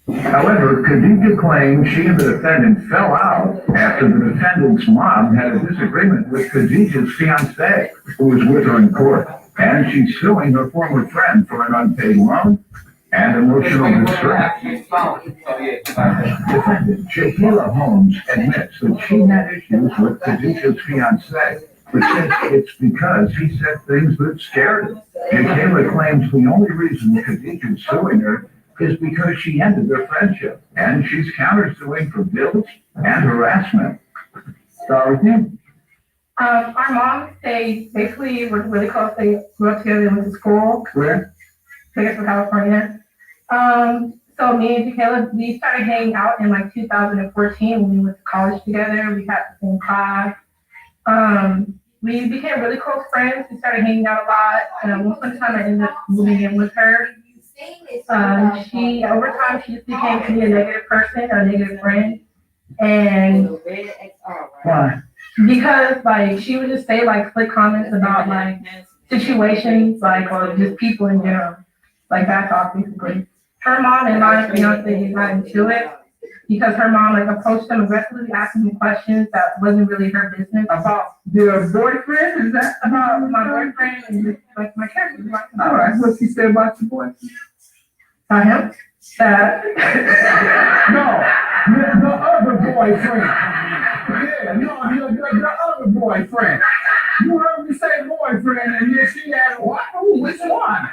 However, Khadija claims she and the defendant fell out after the defendant's mom had a disagreement with Khadija's fiancé, who was with her in court, and she's suing her former friend for an unpaid loan and emotional distress. Defendant Jahila Holmes admits that she had issues with Khadija's fiancé, but says it's because he said things that scared her. Jahila claims the only reason Khadija is suing her is because she ended their friendship, and she's countersuing for bills and harassment. Start with you. Our mom, they basically were really close. They grew up together, they went to school. Where? Vegas, California. So me and Caleb, we started hanging out in like 2014 when we went to college together. We had the same class. We became really close friends. We started hanging out a lot. And one time I ended up moving in with her. She, over time, she just became to be a negative person, a negative friend. And Why? because like she would just say like slick comments about like situations, like or just people in general, like bad talk basically. Her mom and my fiance got into it because her mom like approached them aggressively, asking them questions that wasn't really her business. About their boyfriend? Is that About my boyfriend and like my character. all right? What she said about your boyfriend? About him. That No, the other boyfriend. Yeah, no, the other boyfriend. You heard me say boyfriend, and then she had what? Ooh, which one?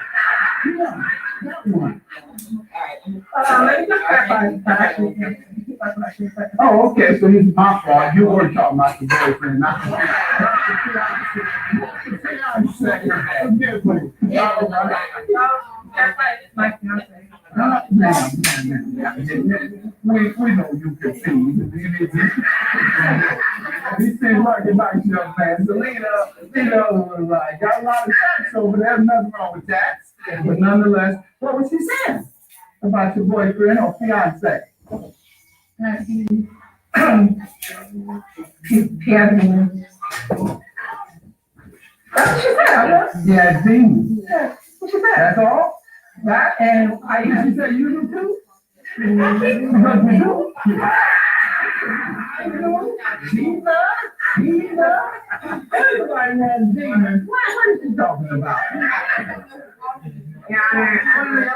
Yeah, that one. let me just clarify that actually. That's what I should say. Oh, okay, so he's my fault. You were talking about the boyfriend, not the fiance. That's my fiance. We know you can see. He said, "Look, a nice young man." Selena was like, "Got a lot of tax over there. Nothing wrong with tax." But nonetheless, what was she saying about your boyfriend or fiance? He had me. That's what she said. Yeah, demons. Yeah, what she said. That's all. That and She said you do too. Everybody has demons. What is she talking about?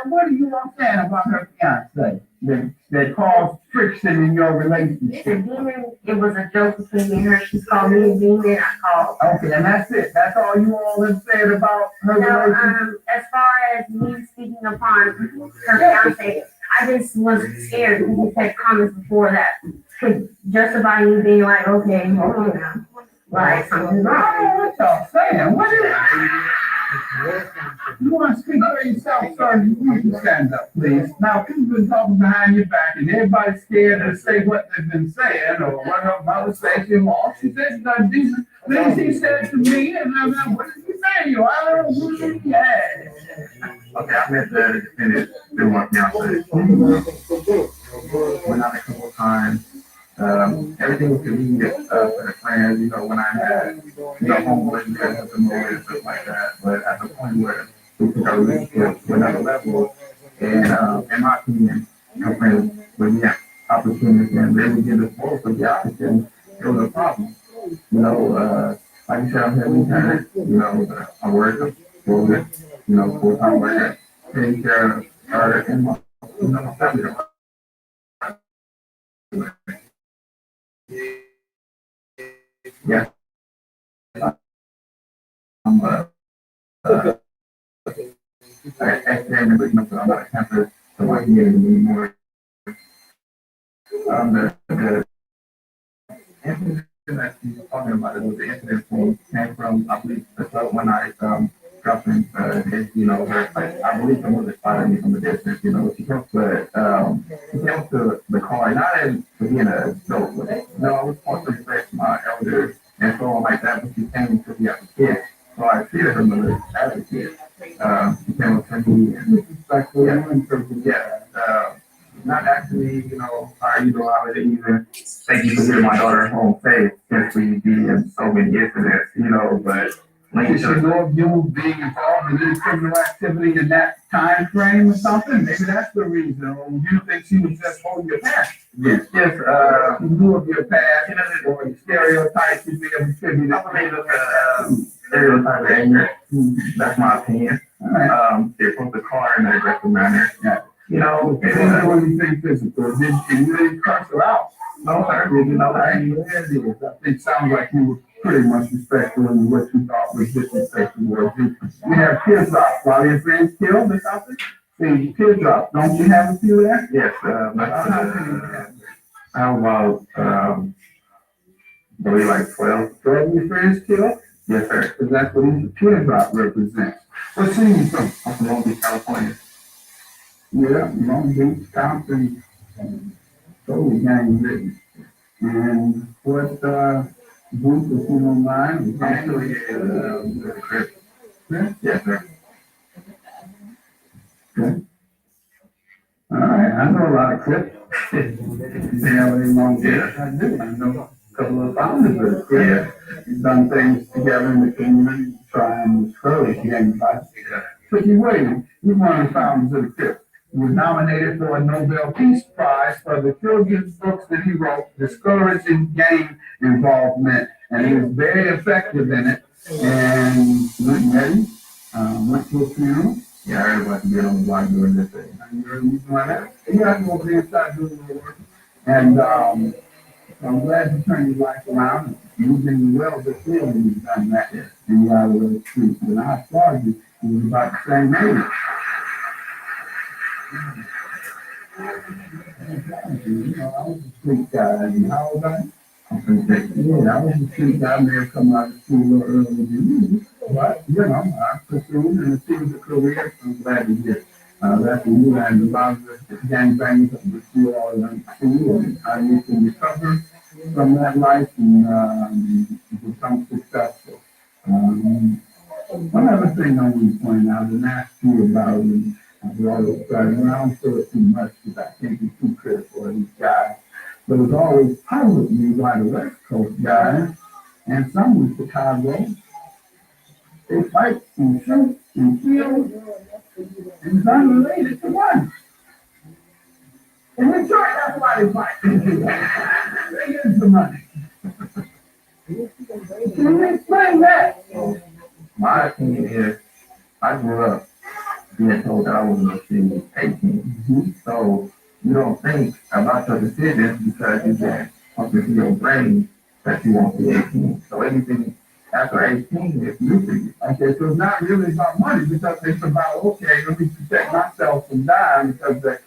What are you all saying about her fiance that caused friction in your relationship? The demon, it was a joke between me and her. She called me a demon. I called. Okay, and that's it. That's all you all have said about her No, relationship? as far as me speaking upon her fiance, I just was scared because he said comments before that could justify me being like, okay, hold on now. Like, something's wrong. What y'all saying? What is You want to speak for yourself, sir? You can stand up, please. Now, people been talking behind your back, and everybody's scared to say what they've been saying or what her mother said to him. All she said, decent things he said to me, and I'm like, what did he say? You? I don't know who he had. Okay, I met the defendant. They want me outside. Went out a couple of times. Everything was convenient for the plans, when I had, homework and stuff and stuff like that. But at the point where we took our relationship to another level, and in my opinion, her friends with me, opportunity and they would give us both of the opportunity, it was a problem. Like you said, I'm having parents, I work, full-time worker, taking care of her and my, family. Yeah. I'm academic, but I'm not a campus, so I can get anymore. The incident that she's talking about, it was the incident came from, I believe, the club one night, girlfriend, her, like, I believe someone was spotted me from the distance, she came to the car, not in to being an adult, but, I was supposed to respect my elders and so on like that, but she came to be as a kid. So I treated her mother as a kid. She came up to me and, like, not actually, how are you doing? How are you doing? Thank you for getting my daughter home safe since we be in so many incidents, but like you should know of you being involved in any criminal activity in that time frame or something. Maybe that's the reason. Or do you think she was just holding your past? Yes, you knew of your past, or the stereotypes you may have attributed. Stereotype of anger. That's my opinion. All right. They put the car in an aggressive manner. Yeah. What do you think physical? Did you really curse her out? No, sir. Did you know that? I think it sounds like you were pretty much respectful in what you thought was disrespectful towards you. We have teardrops. While your friends killed or something? See, teardrops. Don't you have a few there? Yes, how about, maybe like 12? 12 of your friends killed? Yes, sir. Because that's what each teardrop represents. What city you from? I'm from Long Beach, California. Yeah, Long Beach, Compton, totally gang written. And what, group, if you don't mind? Actually, the Crip. Yeah? Yes, sir. Okay. All right, I know a lot of Crips. Yeah, Long Beach, I do. I know a couple of founders of the Crip. Yeah. We've done things together in the community, trying to discourage gang violence. Tricky Williams, he's one of the founders of the Crip. He was nominated for a Nobel Peace Prize for the children's books that he wrote, discouraging gang involvement, and he was very effective in it. And went to a funeral. Yeah, I heard about to get on the block doing this thing. You heard me doing that? Yeah, I go over there and start doing the work. And I'm glad you turned your life around. You've been well before when you've done that. Yeah. And you're out of the streets. When I saw you, you was about the same age. I was a street guy, and how old I? Yeah, I was a street guy. I may have come out of school a little earlier than you, but I pursued and achieved a career. So I'm glad you did. That's when you and a lot of the gangbangers that you all went through, and how you can recover from that life and become successful. One other thing I want to point out and ask you about. I've always tried, and I don't feel it too much because I can't be too critical of these guys. But it's always puzzled me why the West Coast guys and some in Chicago, they fight and shoot and kill, and it's unrelated to one. And in Detroit, that's why they fight. They get the money. Can you explain that? Well, my opinion is, I grew up being told that I was going to see 18. Mm-hmm. So you don't think about your decisions because you get something to your brain that you won't be 18. So anything after 18 is new for you. Okay, so it's not really about money because it's about, okay, let me protect myself from dying because the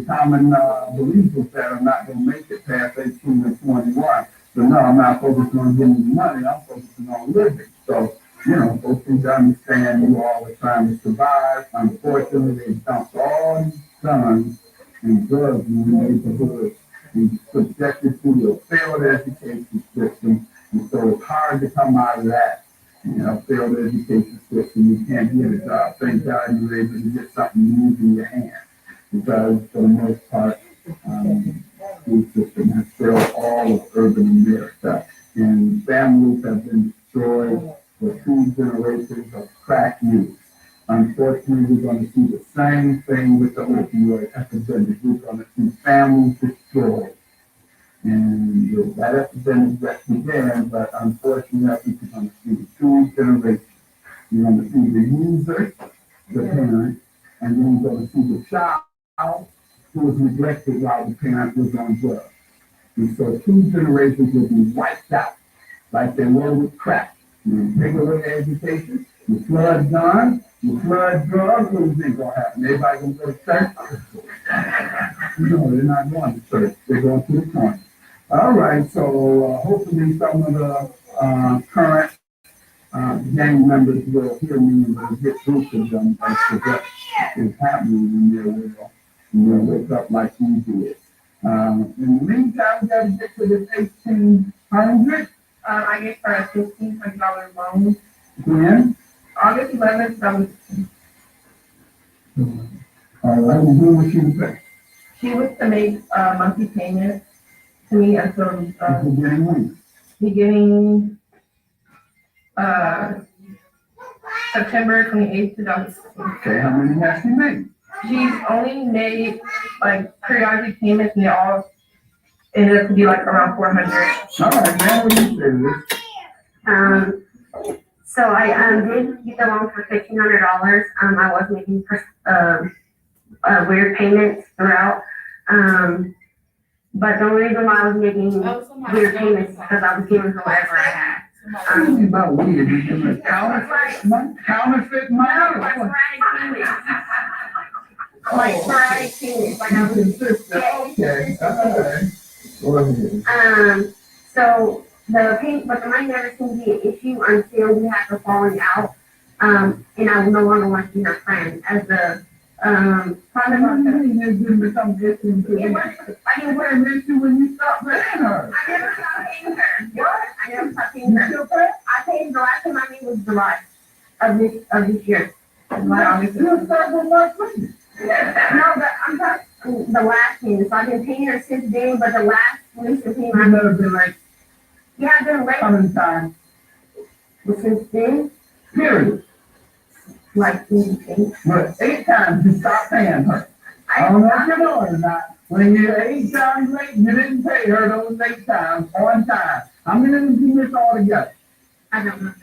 common belief is that I'm not going to make it past 18 or 21. So no, I'm not focusing on getting money, I'm focusing on living. So folks need to understand you all are trying to survive. Unfortunately, they dumped all these guns and drugs in the neighborhood and subjected to a failed education system. And so it's hard to come out of that. Failed education system, you can't get a job. Thank God you were able to get something to use in your hand. Because for the most part, the school system has failed all of urban America. And families have been destroyed for 2 generations of crack use. Unfortunately, we're going to see the same thing with the opioid epidemic. We're going to see families destroyed. And that representative began, but unfortunately, I think you're gonna see the two generations. You're gonna see the user, the parent, and then you're gonna see the child who was neglected while the parent was on drugs. And so two generations will be wiped out, like they were with crack. You take away their education, you flood guns, you flood drugs, what do you think gonna happen? Everybody gonna go to church? No, they're not going to church, they're going to the corner. All right, so hopefully some of the current gang members will hear me and will get through to them as to what is happening in their world. And they'll wake up like we did. In the meantime, we gotta get to this 1,800. I gave her a $1,500 loan, When? August 11th, All right, and who was she pay? she was to make a monthly payment to me until, Beginning when? beginning, September 28th, 2016. Okay, how many has she made? She's only made like periodic payments and they all ended up to be like around 400. All right, now what do you say this? So I did get the loan for $1,500. I was making weird payments throughout. But the reason why I was making weird payments is because I was giving her whatever I had. Tell me about weird, you give me counterfeit money? Counterfeit money? Like sporadic payments. Like sporadic payments, like I was. Consistent, okay, all right. Go ahead. So the pay, but the money never seemed to be an issue until we had the falling out. And I no longer want to be her friend as the, How many years did it become distant to you? I didn't wear an issue when you stopped paying her. I never stopped paying her. What? I never stopped paying You her. still pay? I paid the last time I paid was July of this year. You several months later. No, but I'm talking the last payment. So I've been paying her since then, but the last recent payment, You've never been like, yeah, I've been late. how many times? But since then, Period. like maybe 8. But 8 times you stopped paying her. I don't know if you know it or not. When you're 8 times late, you didn't pay her those 8 times on time. How many did you miss altogether? I don't know.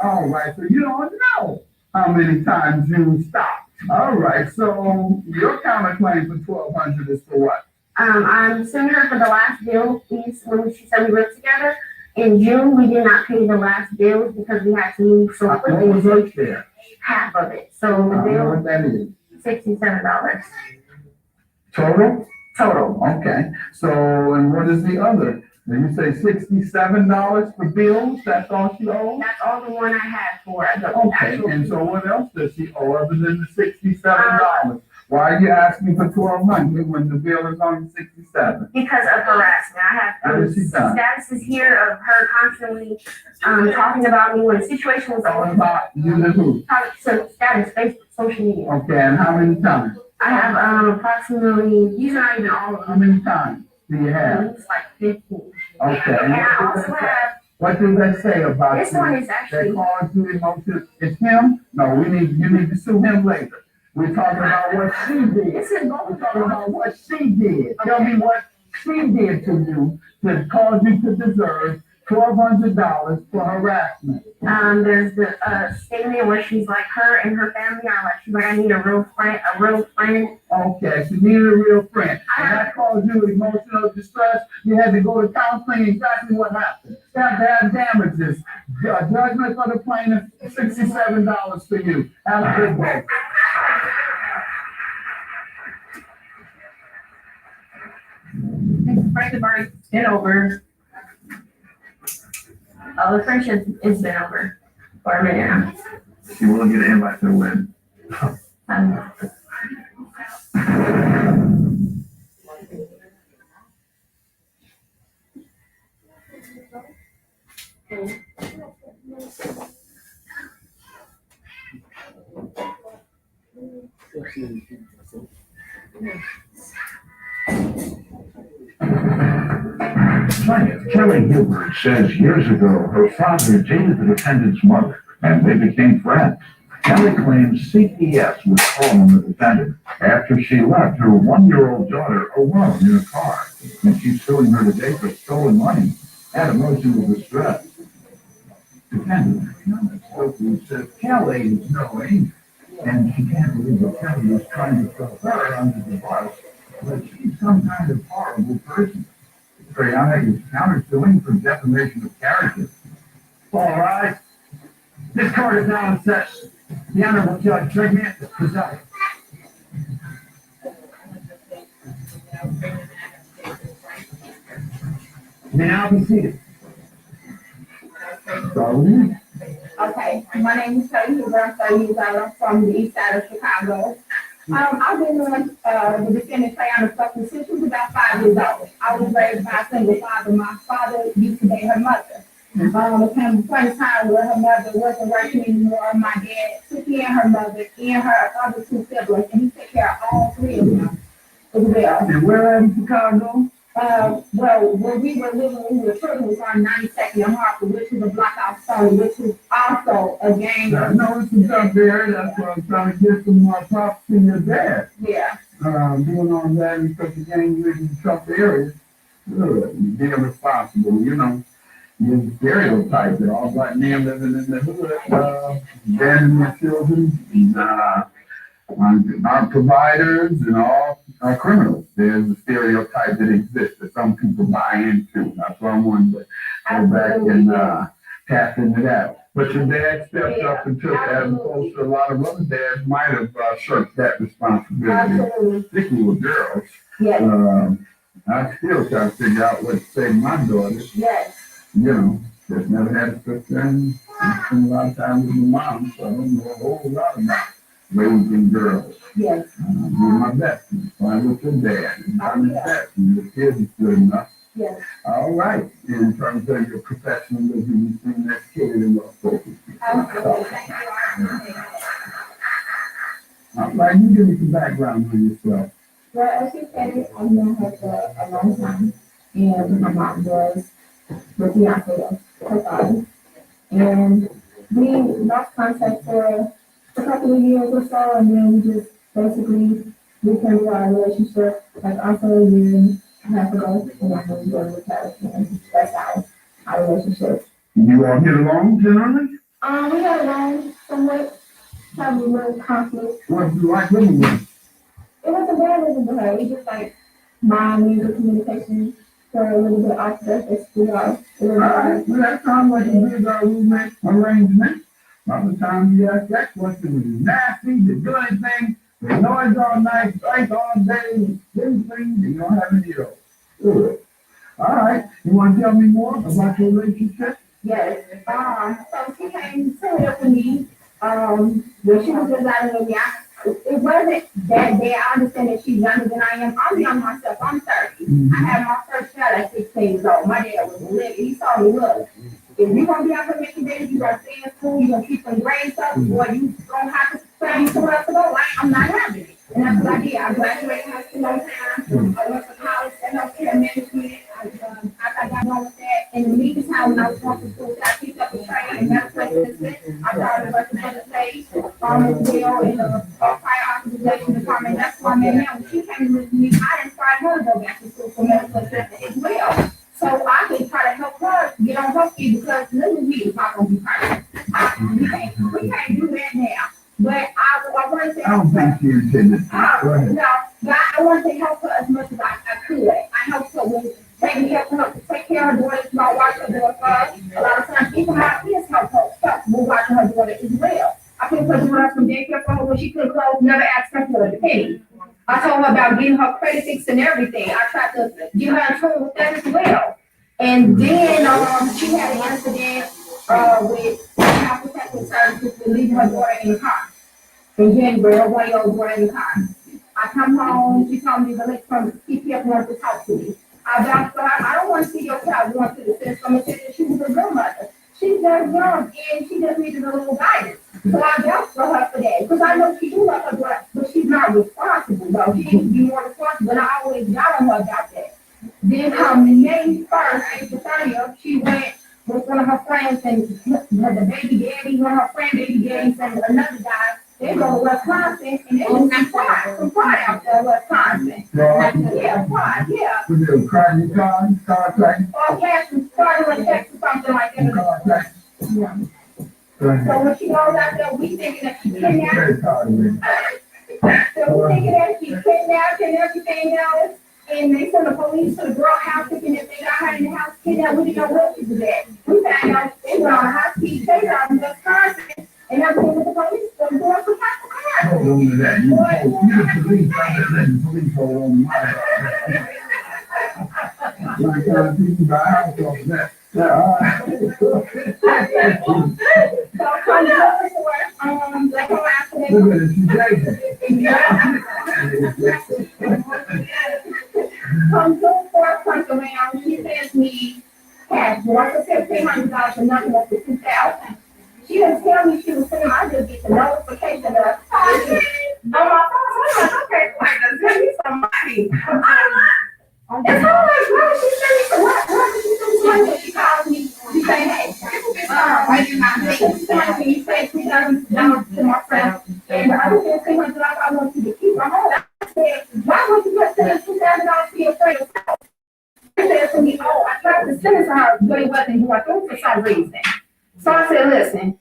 All right, so you don't know how many times you stopped. All right, so your counterclaim for 1,200 is for what? I'm suing her for the last bill. When she said we lived together in June, we did not pay the last bills because we had to move so What quickly. was up there? Half of it. So I the don't know bill, what that is. $67 Total? total. Okay, so, and what is the other? Did you say $67 for bills? That's all she owes? That's all the one I had for the Okay, actual. and so what else does she owe other than the $67? Why are you asking for 1,200 when the bill is only 67? Because of harassment. I have How did she done? statuses here of her constantly talking about me when the situation was What over. about you and who? So status, Facebook, social media. Okay, and how many times? I have approximately, these are not even all of How them. many times do you have? It's like 15. Okay, And and I also have, what does that say about you? this one is That actually, caused you emotion? It's him? No, you need to sue him later. We're talking about what she did. this is We're both talking about what she did. Tell me what she did to you to cause you to deserve $1,200 for harassment. there's the statement where she's like, her and her family are like, she's like, I need a real friend, Okay, so you need a real friend. And that caused you emotional distress. You had to go to counseling. Exactly what happened. You have to have damages. Judgment for the plaintiff, $67 for you. Have a good day. Friends have already been over. Oh, the friendship has been over for a minute now. She will get an invite to the wedding. Kelly Gilbert says years ago her father dated the defendant's mother and they became friends. Kelly claims CPS was calling the defendant after she left her 1-year-old daughter alone in a car. and she's suing her today for stolen money and emotional distress. Defendant Stokely says Kelly is no angel, and she can't believe that Kelly is trying to throw her under the bus, but she's some kind of horrible person. Triana is countersuing for defamation of character. All right. This court is now in session. The Honorable Judge Drignan is presiding. You may now be seated. Start with you. Okay, my name is Kelly Hoover. I'm 30 years old. I'm from the east side of Chicago. I've been on the defendant Triana Stokely since she was about 5 years old. I was raised by a single father. My father used to date her mother. It came a point in time where her mother wasn't working anymore. My dad took in her mother and her other two siblings, and he took care of all three of them as well. And where in Chicago? Well, where we were living when we were children was on 92nd and Harper, which is a block out Stony, which is also a gang. I know it's up there. That's what I'm trying to get some more props to your dad. Yeah. Doing all that in such a gang-ridden tough area. Good. You're being responsible, you know. You're the stereotype that all black men living in the hood, abandoning their children, aren't providers and all are criminals. There's a stereotype that exists that some people buy into. That's why I wanted to go back and tap into that. But your dad stepped up and took that, as opposed to a lot of other dads might have shirked that responsibility, Absolutely. particularly with girls. Yes. I still try to figure out what to say to my daughter. Yes. You know, just never had a sister and I spent a lot of time with my mom, so I don't know a whole lot about raising girls. Yes. I'm doing my best to find with your dad and find his best and your kids is good enough. Yes. All right. In terms of your professionalism, you seem educated and well spoken. Absolutely. Thank you. All right, you give me some background on yourself. Well, as you said, I've known her for a long time, and my mom was the fiance of her father. And we lost contact for a couple of years or so, and then we just basically rekindled our relationship like also a year and a half ago, and I moved over with her, and that's our relationship. You all get along generally? We had along somewhat, had a little conflict. What do you like living with? It wasn't bad living with her, we just like mind music communication. For a little bit off the we are. All right, well, that sounds like a good roommate arrangement. By the time you ask that question, was it nasty? Did you do anything? The noise all night, drank all day, didn't clean, you don't have any of those. Good. All right, you want to tell me more about your relationship? Yes. So she came to live with me. When she was residing with me, it wasn't that day. I understand that she's younger than I am. I'm young myself. I'm 30. I had my first child at 16 years old. My dad was living. He saw me, look, if you're going to be out here making babies, you're going to stay in school, you're going to keep them grades up, or you going to have to study somewhere else to go. I'm not having it. And that's what I did. I graduated high school on time. I went to college in healthcare management. I got on with that. In the meantime, when I was going to school, I picked up a trade in medical assistant. I started working for the state, as well in the fire authorization department. That's why I met her. When she came with me, I inspired her to go back to school for medical assistant as well. So I can try to help her get on her feet because living with me is not going to be perfect. We can't do that now. But I wanted to I don't think she intended to. Go ahead. no, but I wanted to help her as much as I could. I helped her with taking care of her, take care of her daughter, not watch her daughter first. A lot of times, even my kids help her stuff with watching her daughter as well. I picked her daughter up from daycare for her when she couldn't close, never asked her for a penny. I told her about getting her credit fixed and everything. I tried to get her in tune with that as well. And then she had an incident with child protective services for leaving her daughter in the car. In January, her 1-year-old daughter in the car. I come home, she told me the lady from CPF wanted to talk to me. I vouched for her. I don't want to see your child going to the system and say that she was a good mother. She's very young and she just needed a little guidance. So I vouched for her for that. Because I know she do love her daughter, but she's not responsible though. She needs to be more responsible, and I always got on her about that. Then May 1st, April 30th, she went with one of her friends and the baby daddy, one of her friend baby daddies and another guy. They go to Wisconsin and they was some pride out there in Wisconsin. Yeah, pride, yeah. Was it a crime car crash? Or cash was started with text or something like that. Car crash? Yeah. Go ahead. So when she goes out there, we thinking that she kidnapped. Credit card, man. So we thinking that she kidnapped and everything else. And they sent the police to the girl house thinking if they got her in the house kidnapped, we didn't know where she was at. We found out they were on a high-speed chase out in Wisconsin and everything with the police. So the girls were trying to car. Hold on to that. You the police out there letting the police hold on my like people buy house off of that. Yeah, all right. So I'm trying to go to work, they go after they Look at it, she's come to four months around, she sends me cash, one for $1,500 and nothing up to $2,000. She didn't tell me she was sending, I just get the notification that I called you. On my phone, so I'm like, okay, like, send me some money. And so I'm like, why did she send me some money? Why did she send me some money? When she calls me, she say, hey, why you not making some money? You say $3,000 to my friend, and the other $1,500 I want you to keep. I'm home. I said, why would you just send $2,000 to your friend? She said to me, oh, I tried to send it to her, but it wasn't working for some reason. So I said, listen,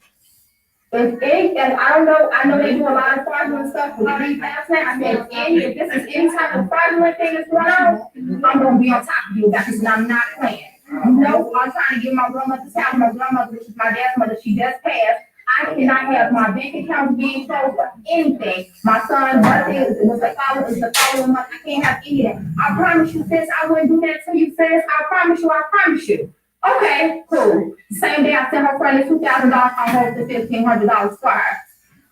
and I don't know, I know they do a lot of fraudulent stuff with these last night. I said, if this is any type of fraudulent thing that's going on, I'm gonna be on top of you about this, and I'm not playing. You know, I'm trying to get my grandmother's house. My grandmother, which is my dad's mother, she just passed. I cannot have my bank account being closed for anything. My son's birthday is the following month. I can't have any of that. I promise you, sis, I wouldn't do that to you, sis. I promise you. Okay, cool. Same day I sent her friend $2,000, I hold the $1,500 for her.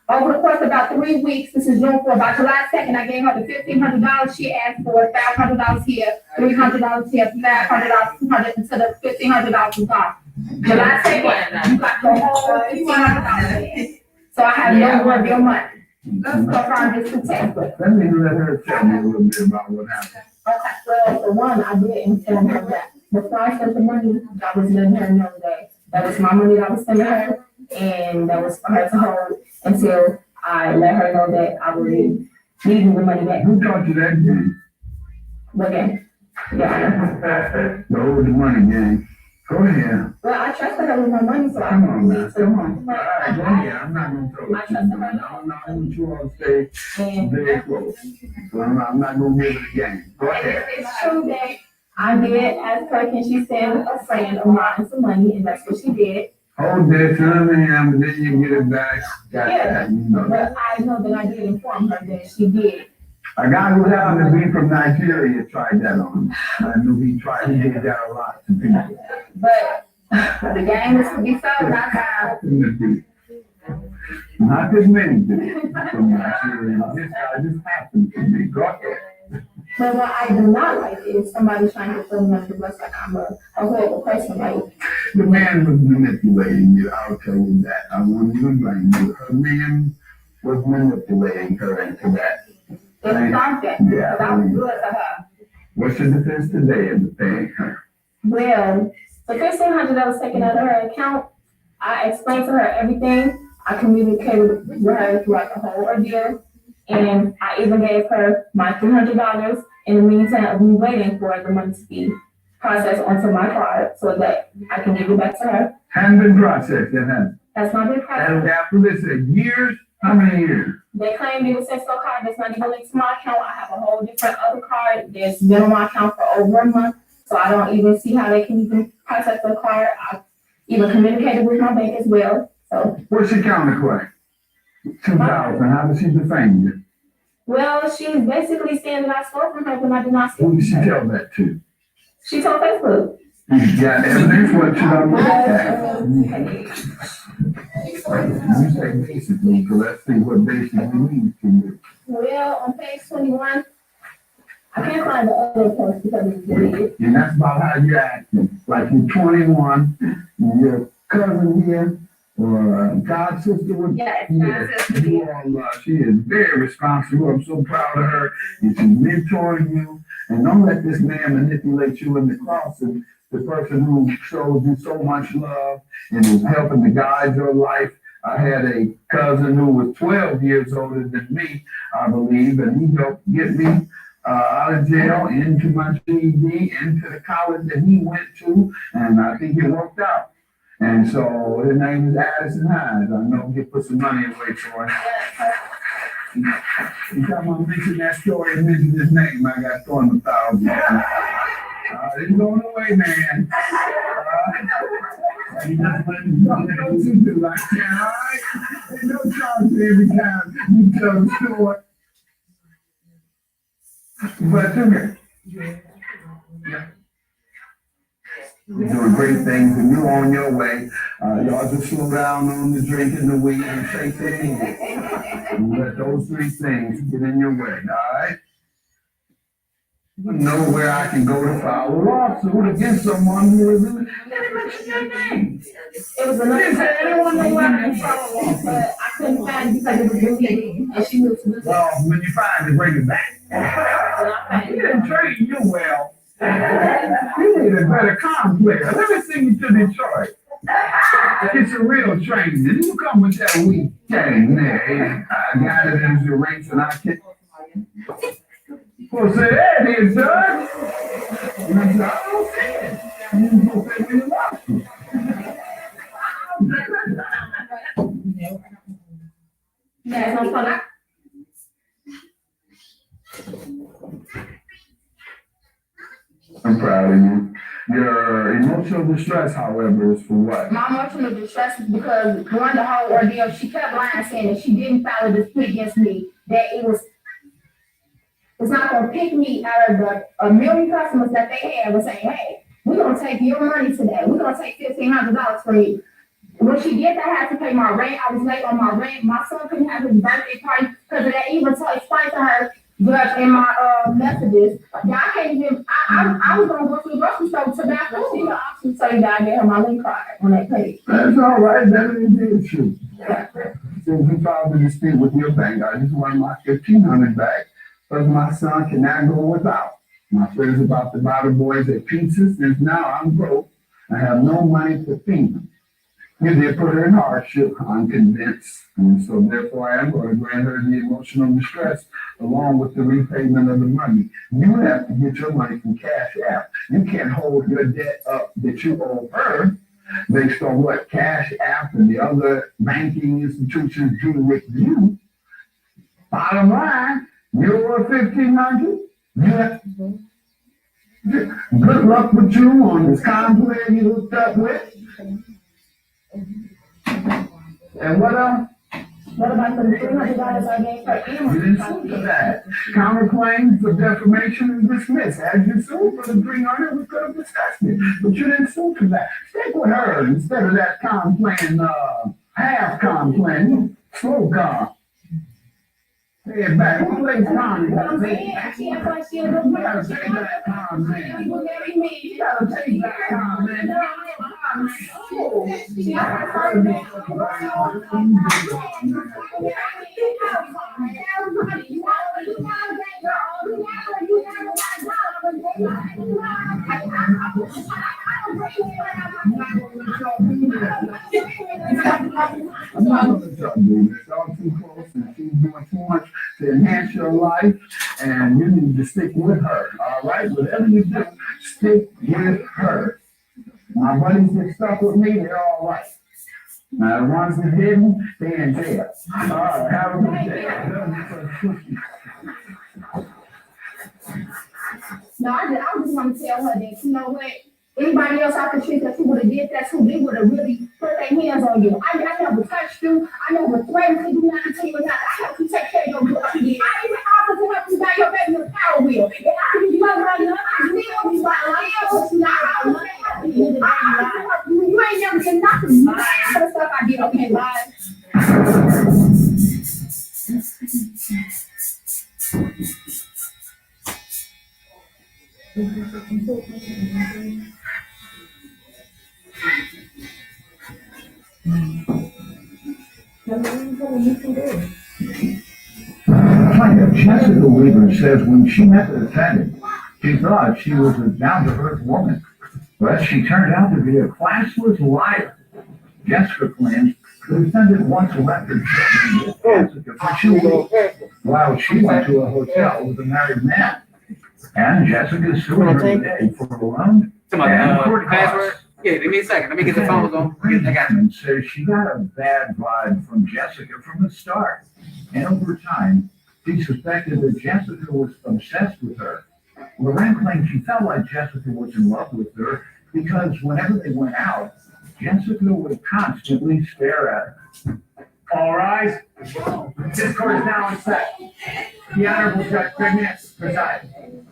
Over the course of about 3 weeks, this is June 4th, by July 2nd, I gave her the $1,500 she asked for, $500 here, $300 here, $500, $200, until the $1,500 was gone. July 2nd, you got the whole $1,500. So I have no more of your money. Let's go find this contestant. Let me let her tell me a little bit about what happened. Okay, well, for one, I didn't tell her that. Before I sent the money, I was letting her know that was my money that I was sending her, and that was for her to hold until I let her know that I was needing the money back. Who taught you that game? But then, yeah, The hold the money game. Go ahead. well, I trusted her with my money, so I Come on, need man. to. Come on. All right, go ahead. I'm not gonna throw it. I'm not gonna you on stage And very close. So I'm not gonna give it a game. Go ahead. it's true that I did ask her, can she send a friend of mine some money, and that's what she did. Hold this, send it to him, and then you get it back. Got that, you know. But I know that I did inform her that she did. A guy who happened to be from Nigeria tried that on. I knew he did that a lot to people. But the game is to be sold, not how. Not as many did from Nigeria. This guy just happened to be. Go ahead. But what I do not like is somebody trying to throw me under the bus like I'm a horrible person. Like, The man was manipulating you, I'll tell you that. I won't even blame you. Her man was manipulating her into that. it's something, Yeah. because I was good to her. What's your defense today in paying her? Well, the $1,500 that was taken out of her account, I explained to her everything. I communicated with her throughout the whole ordeal. And I even gave her my $300 in the meantime of me waiting for the money to be processed onto my card so that I can give it back to her. Hadn't been processed, it hasn't. That's not been processed. And after this, years? How many years? They claim it was a Cisco card that's not even linked to my account. I have a whole different other card that's been on my account for over a month. So I don't even see how they can even process the card. I even communicated with my bank as well. So, What's your counterclaim? 2,000, how does she defend you? well, she's basically saying that I stole from her when I did not steal Who from did she her. tell that to? She told Facebook. You got evidence, what you don't look at? You say basically, so let's see what basically means to you. Well, on page 21, I can't find the other post because it's deleted. And that's about how you're acting. Like you're 21, and your cousin here, or god sister with Yeah, it's not sister. you all, she is very responsible. I'm so proud of her. And she's mentoring you. And don't let this man manipulate you in the cross. And the person who shows you so much love and is helping to guide your life. I had a cousin who was 12 years older than me, I believe, and he helped get me out of jail, into my GED, into the college that he went to, and I think it worked out. And so his name is Addison Hines. I know he put some money away for him. Anytime I mention that story and mention his name, I got thrown 1,000. It's going away, man. You just let me know what you do like that, all right? Ain't no charge every time you tell the story. But come here. Yeah. You're doing great things and you're on your way. Y'all just slow down on the drinking, the weed, and shake their knees. And let those three things get in your way, all right? You know where I can go to file a lawsuit against someone who is in your name. It was another time, I didn't want to know where I was from, but I couldn't find it because it was really, and she moved to Louisiana. Well, when you find it, bring it back. He didn't treat you well. You need a better con player. Let me send you to Detroit. It's a real training. Did you come with that weak thing there? I got it in the ranks and I can't. Well, say that here, Judge. And I said, I don't see it. You don't say we lost you. Yeah, no problem. I'm proud of you. Your emotional distress, however, is for what? My emotional distress is because during the whole ordeal, she kept lying, saying that she didn't file a dispute against me, that it's not gonna pick me out of the a million customers that they had was saying, hey, we're gonna take your money today. We're gonna take $1,500 from you. When she did that, I had to pay my rent. I was late on my rent. My son couldn't have his birthday party because of that. Even so explained to her, Judge, in my messages, yeah, I can't even. I was gonna go to the grocery store to buy food in the option, so you gotta get her my link card on that page. That's all right. That ain't the issue. Since we filed a dispute with your bank, I just want my $1,500 back. Because my son cannot go without. My friends about to buy the boys at pizzas, and now I'm broke. I have no money to feed them. You did put her in hardship, I'm convinced. And so therefore I am going to grant her the emotional distress along with the repayment of the money. You have to get your money from Cash App. You can't hold your debt up that you owe her based on what Cash App and the other banking institutions do with you. Bottom line, you're $1,500. Yeah. Good luck with you on this complex you hooked up with. And what else? What about the $300 I gave her? You didn't sue for that. Counterclaims for defamation and dismissed. Had you sued for the $300, we could have discussed it. But you didn't sue for that. Stick with her instead of that complaint, half complaint, slow con. Pay it back. Who plays con? You gotta pay it back. You gotta take that con, man. You gotta take that con, man. I'm not gonna tell you this. It's all too close and she's doing too much to enhance your life, and you need to stick with her. All right, whatever you do, stick with her. My buddies that stuck with me, they're all right. Now the ones that didn't, they in jail. All right, have a good day. No, I just want to tell her that, you know what? Anybody else out the street that you would have did that to, they would have really put their hands on you. I never touched you. I never threatened to do nothing to you or nothing. I helped you take care of your girl. I even offered to help you buy your baby a power wheel. And I didn't know what I know. I still be like, you ain't never did nothing. The stuff I did, okay, bye. Jessica Weaver says when she met the defendant, she thought she was a down-to-earth woman, but she turned out to be a classless liar. Jessica claims The defendant once elected Jessica for 2 weeks while she went to a hotel with a married man. And Jessica sued her today for loan and court Password? costs. Yeah, give me a second. Let me get the phone going. I got it. Raymond says she got a bad vibe from Jessica from the start. And over time, she suspected that Jessica was obsessed with her. Lorraine claimed she felt like Jessica was in love with her because whenever they went out, Jessica would constantly stare at her. All rise. This court is now in session. The Honorable Judge Pregnant presiding.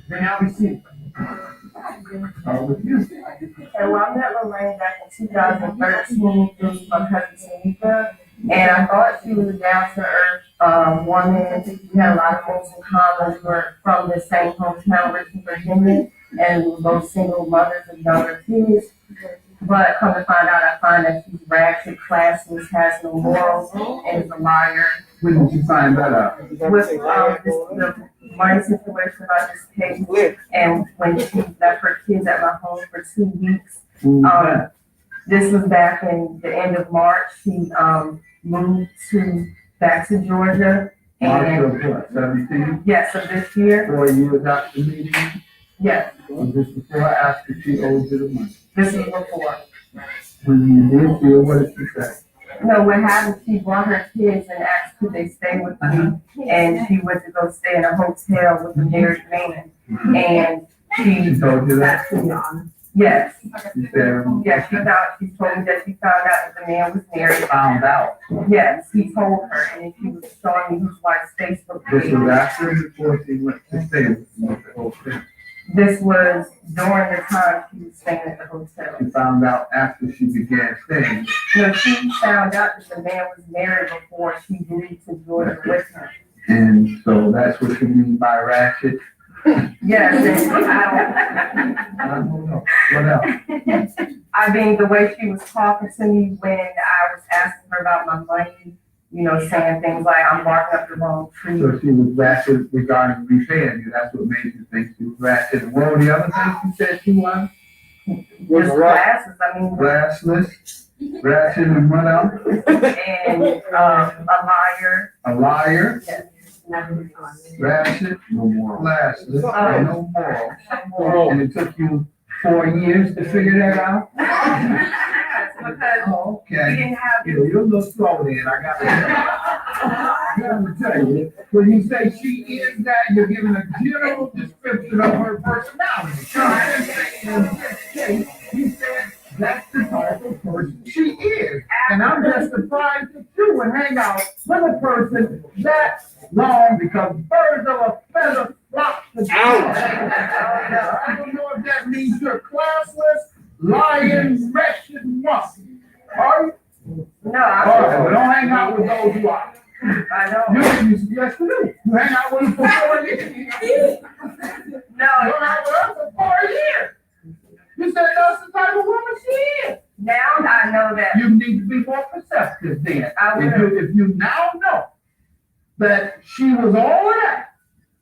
May now be seated. With you. And well, I met Lorraine back in 2013 through my cousin Tanika, and I thought she was a down to earth woman. We had a lot of things in common. We were from the same hometown, Richmond, Virginia, and we were both single mothers of younger kids. But come to find out, I find that she's ratchet, classless, has no morals, and is a liar. When did you find that out? With the money situation I just paid, and when she left her kids at my home for 2 weeks. Who was that? This was back in the end of March. She moved back to Georgia, March and of what, 17? yes, of this year, 4 years after the meeting? yes, Was this before or after she owed you the money? this was before. When you did feel, what did she say? No, what happened, she brought her kids and asked could they stay with me, and she went to go stay in a hotel with a married man, and She she, told you that? yes, She said, yes, she told me that she found out that the man was married. found out. Yes, he told her, and then she was showing me his wife's Facebook This page. was after or before she went to stay with the whole thing. This was during the time she was staying at the hotel. She found out after she began staying. No, she found out that the man was married before she moved to Georgia with him. And so that's what you mean by ratchet? Yes, and I don't know. What else? I mean, the way she was talking to me when I was asking her about my money, you know, saying things like, I'm barking up the wrong tree. So she was ratchet regarding repaying you. That's what made you think she was ratchet. And what were the other things you said she was? Just glasses, I mean, Grassless, ratchet, and what else? and a liar. A liar, Yes. ratchet, No moral. glassless, and no moral. And it took you 4 years to figure that out? Yes, because Oh, we okay. didn't have You know, you're a little slow then, I gotta tell you. When you say she is that, you're giving a general description of her personality. So I didn't say in this case, you said that's the type of person she is. And I'm just surprised that you would hang out with a person that long because birds of a feather flock together. I don't know if that means you're classless, lying, wretched woman. Are you? no, All right, well, don't hang out with those who are. I don't. Yes, you do. You hang out with them for 4 years. You No, hang out with us for 4 years. You said that's the type of woman she is. now I know that. You need to be more perceptive then. I will. If you now know that she was all of that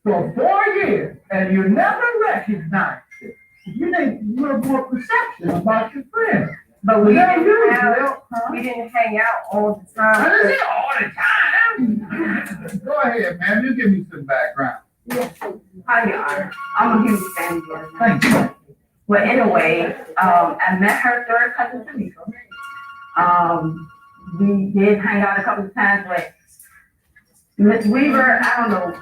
for 4 years and you never recognized it, you need a little more perception about your friend. But we Yeah, didn't have, huh? we didn't hang out all the I time. didn't say all the time. Go ahead, man. You give me some background. Hi, Your Honor. I'm gonna give you Sandy. Thank you. Well, anyway, I met her third cousin Tamika. We did hang out a couple of times, but Miss Weaver, I don't know,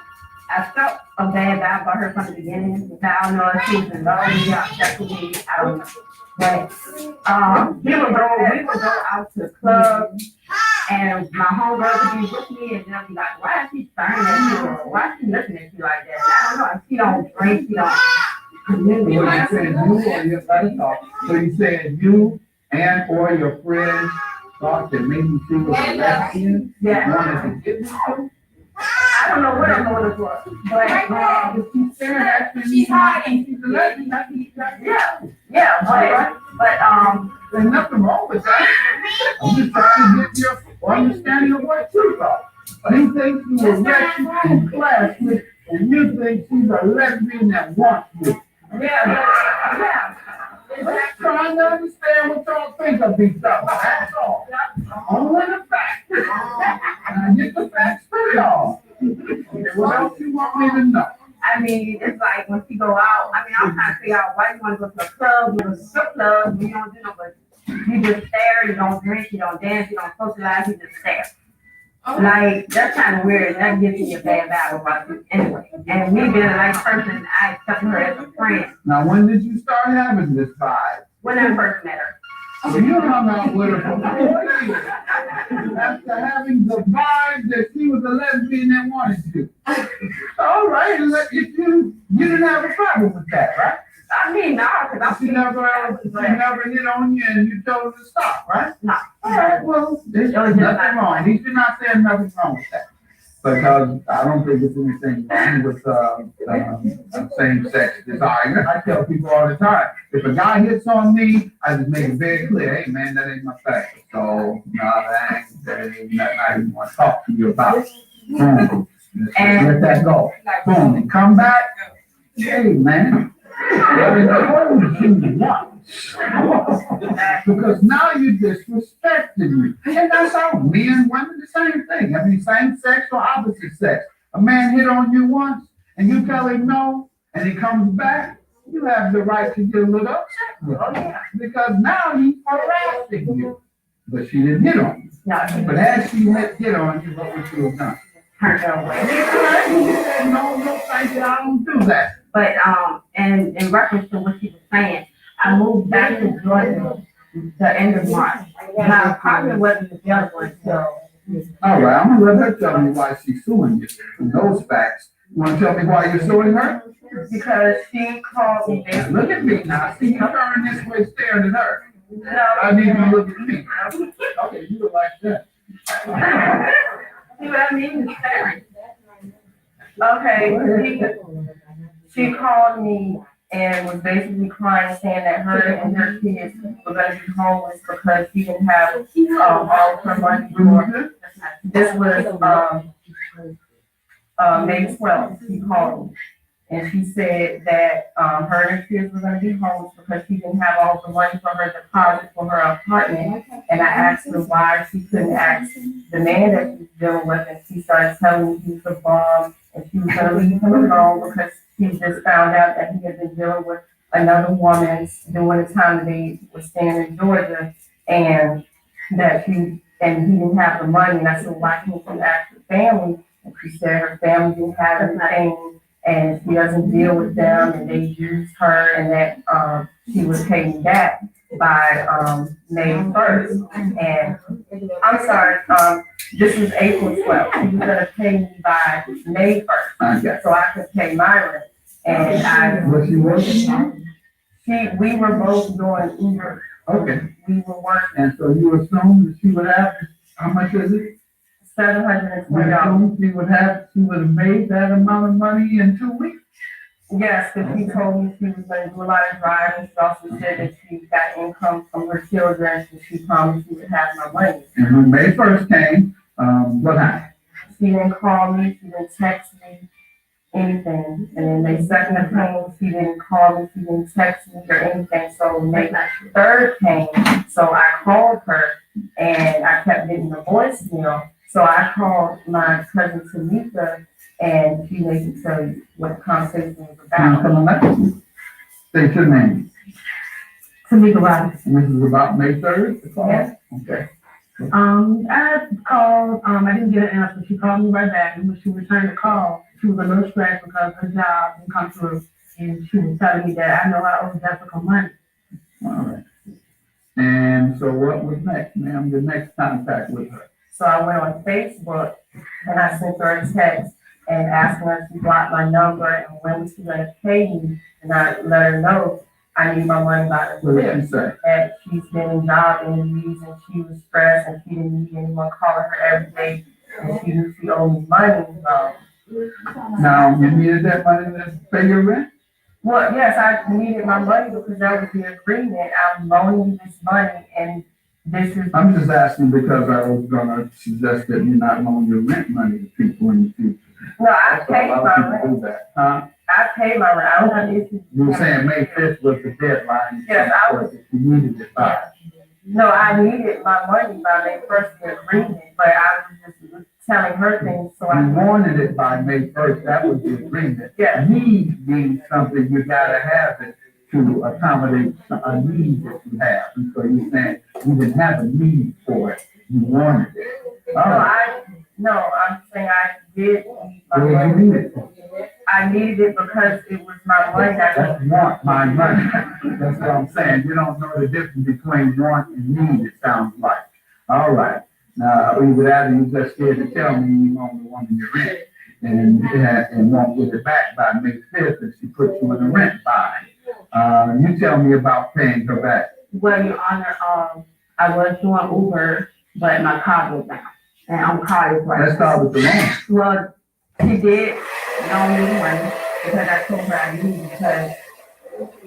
I felt a bad vibe about her from the beginning. Now, I don't know if she was in love with me, sexually, I don't know. But, we would go out to the club, and my homegirl would be with me, and then I'd be like, why is she staring at you, or why is she looking at you like that? And I don't know, she don't drink, she don't. What you saying, you or your friend thought? So you saying you and or your friend thought that maybe she was a lesbian? Yeah. Wanted to get with you? I don't know what I'm going for, but, If she's saying that, then She's hiding. she's a lesbian, that's what you got. yeah, but, There's nothing wrong with that. I'm just trying to get your understanding of what you thought. You think you were wretched in class with, and you think she's a lesbian that wants you. yeah, Just trying to understand what y'all think of these stuff, that's all. Only the facts. And I get the facts from y'all. What else you want me to know? I mean, it's like when she go out, I mean, I'm trying to figure out why you wanna go to a club, you go to a strip club, you don't do no, but you just stare, you don't drink, you don't dance, you don't socialize, you just stare. Like, that's kind of weird, that gives me a bad vibe about you anyway. And me being a nice person, I accept her as a friend Now, when did you start having this vibe? when I first met her. So you hung out with her for 4 years after having the vibe that she was a lesbian and wanted you. All right, if you didn't have a problem with that, right? I mean, no, cause I'm. She never hit on you and you told her to stop, right? No. All right, well, there's nothing wrong. At least you're not saying nothing wrong with that. Because I don't think there's anything wrong with same-sex desire. I tell people all the time, if a guy hits on me, I just make it very clear, hey, man, that ain't my thing. So, no, that ain't nothing I even want to talk to you about. Boom. Let that go. Boom, and come back. Hey, man. I told you once. Because now you're disrespecting me. And that's all. Men, women, the same thing. I mean, same sex or opposite sex. A man hit on you once and you tell him no and he comes back, you have the right to get a little upset with him. Because now he's harassing you. But she didn't hit on you. No, But as she hit on you, what would you have done? turned her away. You said, no, thank you, I don't do that. But, and in reference to what she was saying, I moved back to Georgia the end of March. My apartment wasn't available until. All right, I'm gonna let her tell me why she's suing you. From those facts, you wanna tell me why you're suing her? Because she called me Now, look at me now. See, you turning this way, staring at her. No. I need you to look at me. Okay, you look like that. See what I mean? It's staring. Okay, she called me and was basically crying, saying that her and her kids were gonna be homeless because she didn't have, all of her money for. This was, May 12th, she called me. And she said that, her and her kids were gonna be homeless because she didn't have all the money for her deposit for her apartment. And I asked her why she couldn't ask the man that she's dealing with, and she started telling me he was a bum, and she was gonna leave him alone because she just found out that he had been dealing with another woman during the time that they were staying in Georgia, and that he didn't have the money. And I said, why can't you ask her family? And she said her family didn't have anything, and she doesn't deal with them, and they used her, and that, she was taken back by, May 1st. And I'm sorry, this is April 12th. She was gonna pay me by May 1st, Okay. so I could pay my rent. And Was she working? we were both doing Uber. Okay, We were working and so you assumed that she would have, how much is it? $720. She would have made that amount of money in 2 weeks? Yes, because she told me she was gonna do a lot of driving. She also said that she got income from her children, and she promised she would have my money. And when May 1st came, what happened? She didn't call me, she didn't text me, anything. And then May 2nd came, she didn't call me, she didn't text me or anything. So May 3rd came, so I called her and I kept getting the voicemail. So I called my cousin Tamika, and she made me tell you what the conversation was Now, about. come on, let's state your name. Tamika Robinson. And this is about May 3rd? the call? Yes. Okay. I called, I didn't get an answer. She called me right back, and when she returned the call, she was a little stressed because her job didn't come through. And she was telling me that I know I owe Jessica money. All right. And so what was next, ma'am, the next contact with her? So I went on Facebook and I sent her a text and asked her if she blocked my number and when she gonna pay me. And I let her know I need my money by the What did fifth. she say? That she's been in job interviews and she was stressed and she didn't need anyone calling her every day. And she knew she owed me money. Now, you needed that money to pay your rent? Well, yes, I needed my money because that was the agreement. I'm loaning you this money and this is. I'm just asking because I was gonna suggest that you not loan your rent money to people in the future. No, I That's a paid lot my of people rent. do that, huh? I paid my rent. I don't have issues. You were saying May 5th was the deadline. Yes, I was. You needed it by. No, I needed my money by May 1st to agreement, but I was just telling her things so You I. wanted it by May 1st, that was the agreement. Yeah. Need means something, you gotta have it to accommodate a need that you have. And so you're saying you didn't have a need for it, you wanted it. No, I'm saying I did need my Well, you money. needed it. I needed it because it was my money. That's want, my money. That's what I'm saying. You don't know the difference between want and need, it sounds like. All right. Now, either that or you just scared to tell me you only wanted your rent and won't get it back by May 5th if she puts you in a rent fine. You tell me about paying her back. Well, Your Honor, I was doing Uber, but my car broke down. And I'm car is Let's start with the loan. Well, she did loan me money because I told her I needed it because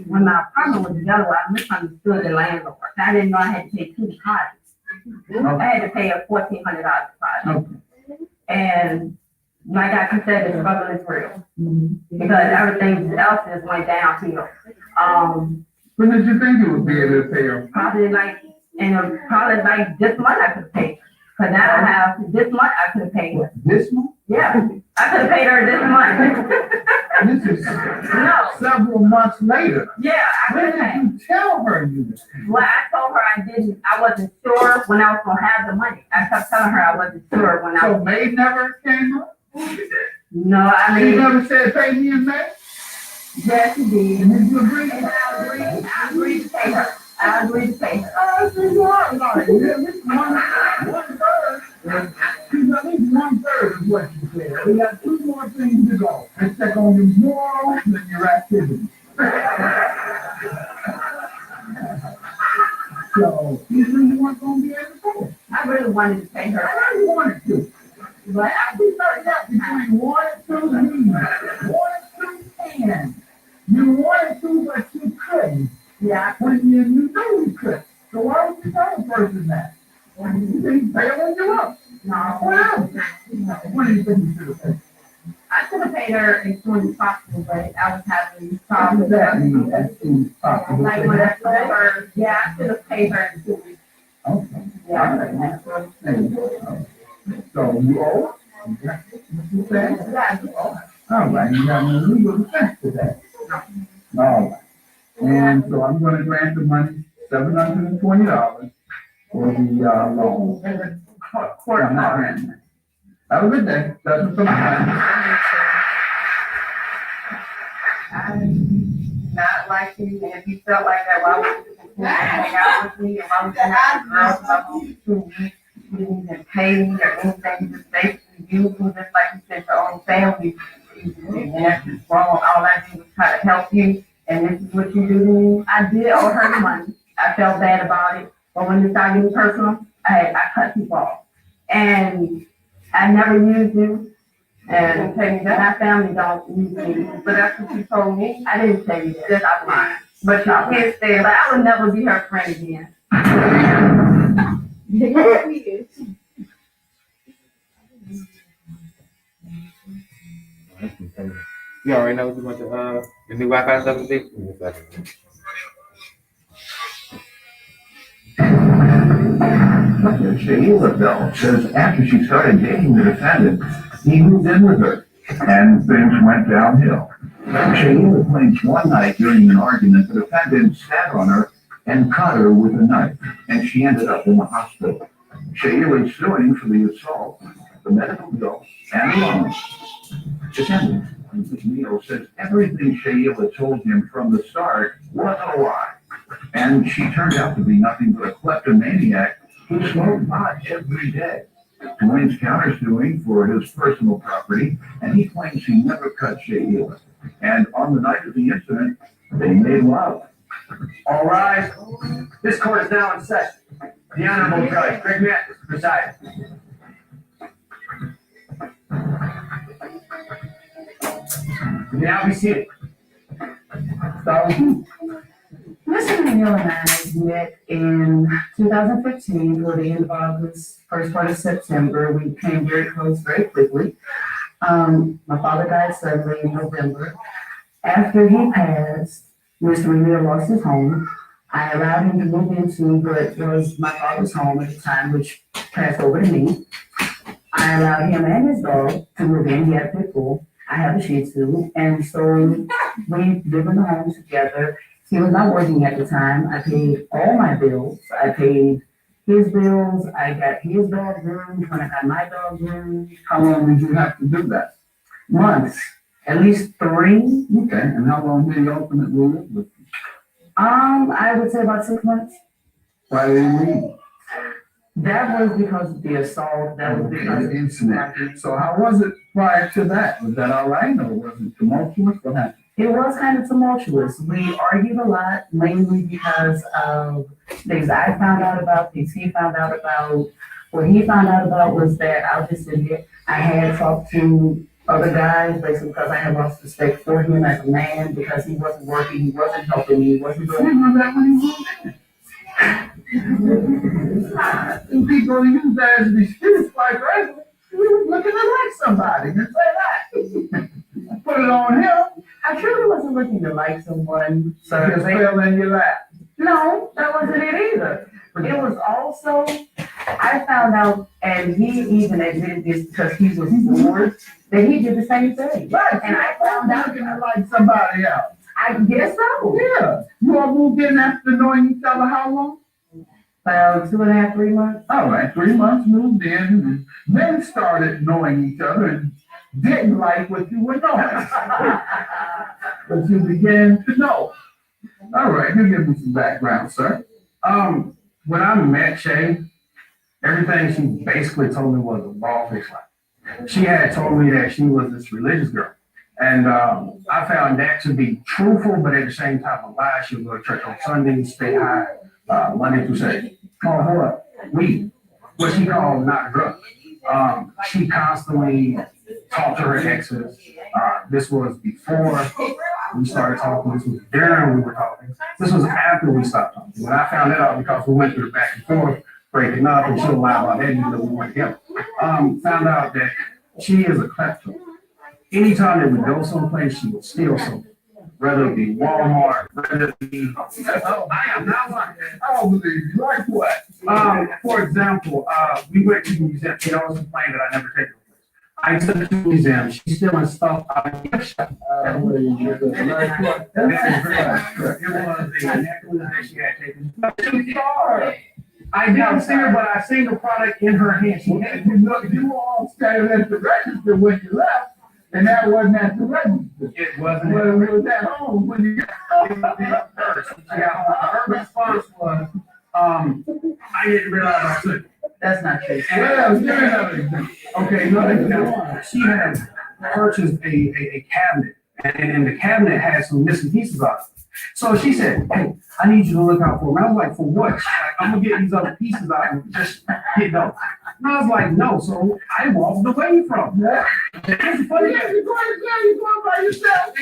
when my apartment was together, I misunderstood the landlord. I didn't know I had to pay 2 deposits. I had to pay a $1,400 deposit. Okay. And like I said, the struggle is real. Because everything else just went downhill. When did you think you would be able to pay her? Probably like this month I could pay. Cause now I have, this month I could have paid her. This month? Yeah, I could have paid her this month. This is No. several months later. Yeah, I When could have. did you tell her you was paying? Well, I told her I wasn't sure when I was gonna have the money. I kept telling her I wasn't sure when I So was. May never came up? No, I She mean, never said pay me in May? yes, she did. And did you agree? And I agreed to pay her. I agreed to pay her. Oh, so you are right. Yeah, at least one third. She's at least 1/3 is what you said. We got 2 more things to go. Let's check on your morals and your activities. So, you really weren't gonna be able to pay her. I really wanted to pay her. I know you wanted to. But We started out between 1 and 2 needs, 1 and 2 can. You wanted to, but you couldn't. yeah, When you knew you could. So why would you tell a person that? You didn't pay when you up. no. Well, what do you think you should have paid? I could have paid her as soon as possible, but I was having How problems. does that mean as soon as possible? Like when I told her, yeah, I should have paid her in 2 weeks. Okay. Yeah. So you owe? Is that what you said? Yeah. All right, you got no legal defense to that. All right. And so I'm gonna grant the money, $720 for the loan. Court I'm not granting it. Have a good day. That's what's on my mind. I'm not like you, and if you felt like that, why would you continue to hang out with me, and why would you have the girls about 2 weeks? You didn't even pay me or anything, you just basically used me, just like you said, your own family. And that's just wrong, all I did was try to help you, and this is what you do to me. I did owe her the money, I felt bad about it, but when it started getting personal, I cut people off. And I never used you, and my family don't use me, but that's what you told me. I didn't tell you that, I'm lying. But you can't stay, but I would never be her friend again. You already know what you want the new Wi-Fi stuff to be? Sheila Bell says after she started dating the defendant, he moved in with her, and things went downhill. Sheila claims one night during an argument, the defendant sat on her and cut her with a knife, and she ended up in the hospital. Sheila is suing for the assault, the medical bill, and the loan. Defendant Neal says everything Sheila told him from the start was a lie, and she turned out to be nothing but a kleptomaniac who smoked pot every day. Dwayne's countersuing for his personal property, and he claims he never cut Sheila. And on the night of the incident, they made love. All rise. This court is now in session. The Honorable Judge Greg Mathis presiding. You may now be seated. Start with you. Mr. Neal and I met in 2015, toward the end of August, first part of September. We became very close very quickly. My father died suddenly in November. After he passed, Mr. Revere lost his home. I allowed him to move into what was my father's home at the time, which passed over to me. I allowed him and his dog to move in. He had a pit bull. I have a Shih Tzu, and so we lived in the home together. He was not working at the time. I paid all my bills. I paid his bills. I got his dog groomed when I got my dog groomed. How long did you have to do that? Months, at least 3. Okay, and how long did you ultimately live with you? I would say about 6 months. Why did you leave? That was because of the assault. That was because The incident. So how was it prior to that? Was that all right, or was it tumultuous? What happened? It was kind of tumultuous. We argued a lot, mainly because of things I found out about, things he found out about. What he found out about was that I'll just admit I had talked to other guys, basically because I had lost respect for him as a man, because he wasn't working, he wasn't helping me, he wasn't doing. Remember that when he was and people use that as an excuse, quite frankly. He was looking to like somebody, just say that. Put it on him, I truly wasn't looking to like someone, so just fell in your lap. no, that wasn't it either. It was also, I found out, and he even admitted this because he was bored, that he did the same thing. Right, And I found out, looking to like somebody else. I guess so. Yeah, you all moved in after knowing each other how long? About 2.5, 3 months. All right, 3 months moved in, and then started knowing each other and didn't like what you were knowing. But you began to know. All right, you give me some background, sir. When I met Shay, everything she basically told me was a ball fish lie. She had told me that she was this religious girl. And I found that to be truthful, but at the same time a lie. She would go to church on Sundays, stay high, Monday through Saturday. Call her weed, what she called not drugs. She constantly talked to her exes. This was before we started talking. This was during we were talking. This was after we stopped talking. When I found that out, because we went through the back and forth, breaking up, and she'll lie about that, even though we weren't together. Found out that she is a klepto. Anytime that we go someplace, she will steal something. Whether it be Walmart, whether it be, I am not lying. I don't believe you. Like what? For example, we went to the museum. She always complained that I never take her place. I took her to the museum. She's stealing stuff out of the gift shop. Like what? It was a necklace that she had taken. She's sorry. I didn't see her, but I seen the product in her hand. She had You look, you all stayed at the register when you left, and that wasn't at the register. it wasn't. Well, it was at home when you got Her response was, I didn't realize I took it. That's not true. Well, give me another example. Okay, no, she had purchased a cabinet, and the cabinet had some missing pieces on it. So she said, hey, I need you to look out for them. I was like, for what? She's like, I'm gonna get these other pieces out and just get those. And I was like, no, so I walked away from her. That's the funny Yeah, thing. you're going to jail, you're going by yourself.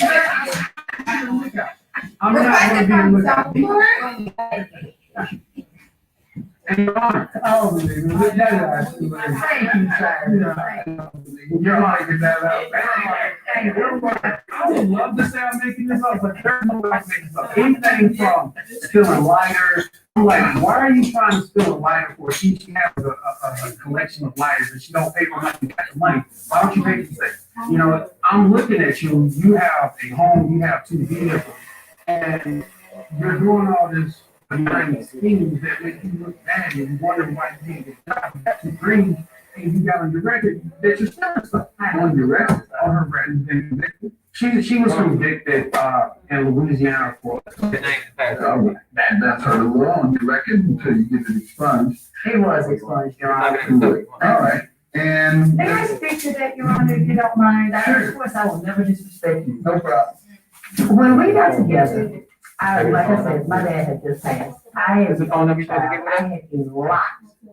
I'm not gonna be a lookout. And Your Honor, I don't believe it. That's Thank you, sir. Your Honor, get that out. I would love to say I'm making this up, but there's no way I'm making this up. Anything from stealing lighters, I'm like, why are you trying to steal a lighter for? She has a collection of lighters and she don't pay for money, you got the money. Why don't you pay for things? You know, I'm looking at you, you have a home, you have 2 vehicles, and you're doing all this behind the scenes that make you look bad and you wonder why you didn't get a job. You got your dreams and you got on your record that you're selling stuff. On your record. On her record. She was convicted in Louisiana for That's her law on your record until you get it expunged. It was expunged, Your Honor. All right, and. May I speak to that, Your Honor, if you don't mind? Of course, I will never disrespect you. No problem. When we got together, like I said, my dad had just passed. I Is the phone number you tried to give me? I had a lot.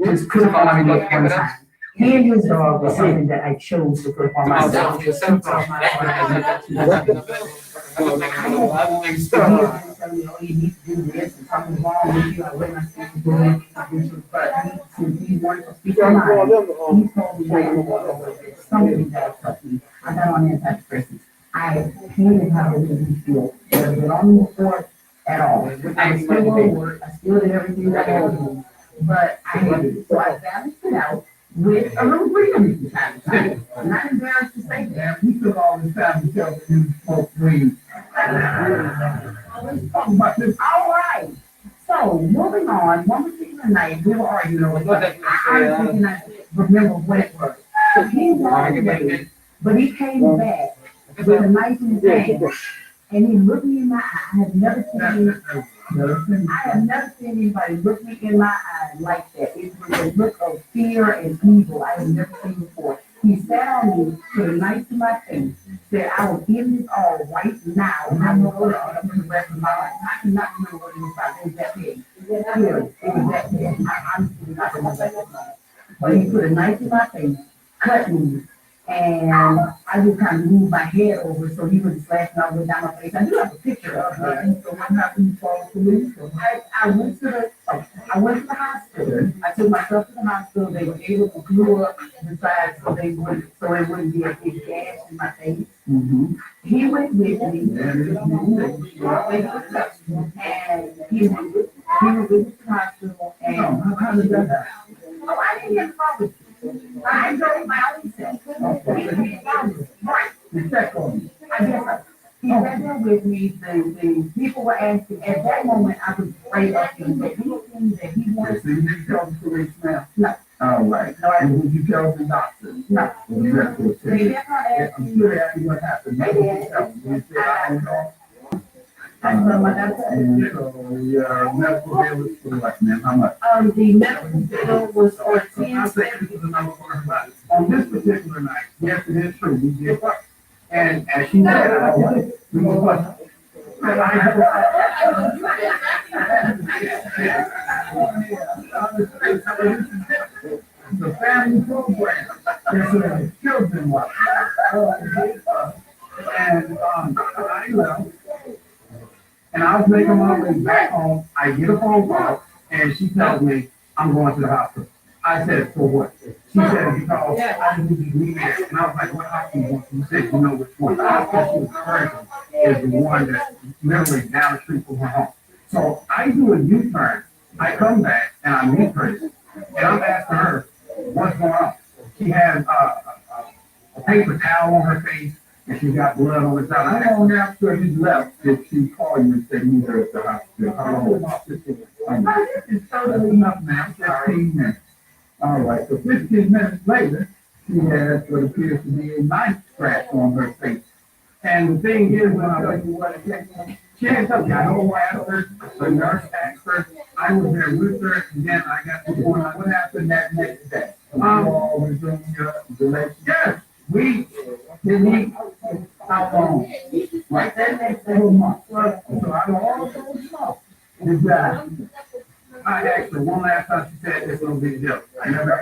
Just put it on at me, one time. He and his dog was something that I chose to put on Oh, myself. that was yourself. You need to do this, and something's wrong with you, I went and speak to him, but since he wanted to speak on mine, he told me that something that touched me. I got on antidepressants. I hated how they did me feel. Never been on the report at all. I was still on work, I still did everything I had to do, but I hated it. So I balanced it out with a little freedom from time to time. I'm not embarrassed to say that. We took all this time to tell you smoke weed. Let's talk about this. All right. So moving on, one particular night, we were arguing over something. I honestly cannot remember what it was. So he walked away, but he came back with a knife in his hand. And he looked me in my eye. I have never seen anybody look me in my eye like that. It was a look of fear and evil I have never seen before. He sat on me, put a knife to my face, said, I will give this all right now. I know what I'm for the rest of my life. I cannot remember what it was about. It was that big. It was that big. I honestly do not remember that. But he put a knife to my face, cut me, and I just kind of moved my head over so he wouldn't slash me all the way down my face. I do have a picture of him. So what happened? You called the police? I went to the hospital. I took myself to the hospital. They were able to glue up the side so it wouldn't be a big gash in my face. Mm-hmm. He went with me. And he went with me to the hospital. And how did that happen? oh, I didn't have a problem. I drove my own self. Right. You check on me. I guess so. He sat there with me. The people were asking. At that moment, I was afraid of him. But anything that he So wanted, you didn't tell the police now? No. All right. No, I And would you tell the doctor? no. Or the medical They assistant? did not Yeah, ask I'm me. sure after what happened. They did. You said, I don't know. I told my doctor. And so, your medical bill was for what, man? How much? The medical bill was for So I'll say this is another one about it. On this particular night, yes, it is true, we did work. And as she said, we were what? The family program, it's a children one. And, I left. And I was making my way back home, I get a phone call, and she tells me, I'm going to the hospital. I said, for what? She said, because I need to be there. And I was like, what hospital you want? She said, you know which one. The hospital she was referring to is the one that's literally down the street from her home. So I do a U-turn, I come back, and I meet her, and I'm asking her, what's going on? She has a paper towel on her face, and she got blood on her towel. How long after he left did she call you and say you were at the hospital? How long? About 15 minutes. It's totally enough, ma'am, 15 minutes. All right, so 15 minutes later, she has what appears to be a knife scratch on her face. And the thing is, when I went to what it takes, she had something, I know after, the nurse asked her, I was there with her, and then I got to the point, what happened that next day? All resumed your relationship. Yes, we didn't how long? Right, that next day, a month. So I know all of those stuff. Exactly. I asked her one last time, she said, it's no big deal. I never,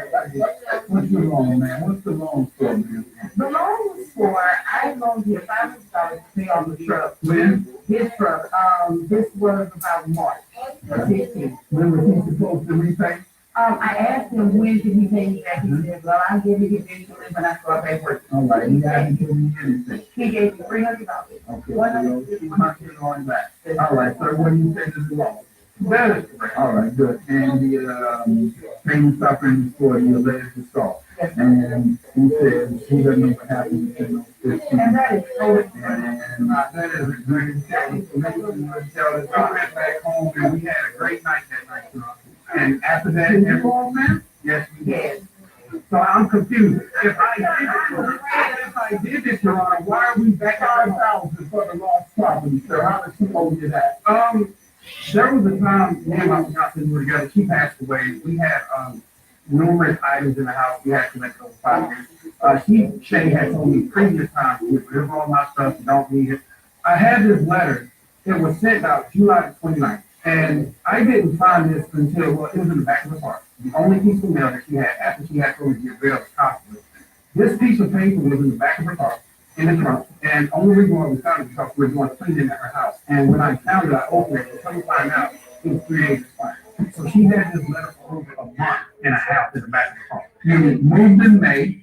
what's the loan, man? What's the loan for, man? The loan was for, I loaned him $500 to pay off the truck. When? His truck, this was about March 15th. When was he supposed to repay? I asked him when did he pay me back. He said, well, I'll give it eventually when I start paying work. All right, he hasn't given me anything. He gave me $300. Okay, so you might get on that. All right, so what do you say to the loan? Better. All right, good. And the, payment suffering for the alleged assault. And he says he doesn't know what happened in those 15 And that is so, And that is a great intelligence. I went back home and we had a great night that night. And after that, everyone, man? Yes, we did. So I'm confused. If I did this, Your Honor, why are we back at 5,000 for the lost property, sir? How does she owe you that? There was a time me and my fiance were together. She passed away. We had numerous items in the house. We had to collect those properties. Shay had told me previous times, we rid all my stuff, don't need it. I had this letter. It was sent out July 29th. And I didn't find this until, well, it was in the back of the car. The only piece of mail that she had after she had told me to get rid of the copy. This piece of paper was in the back of her car, in the trunk. And only reason why we found it because we were doing cleaning at her house. And when I found it, I opened it, and come to find out, it was 3 days expired. So she had this letter for over a month and a half in the back of the car. You moved in May,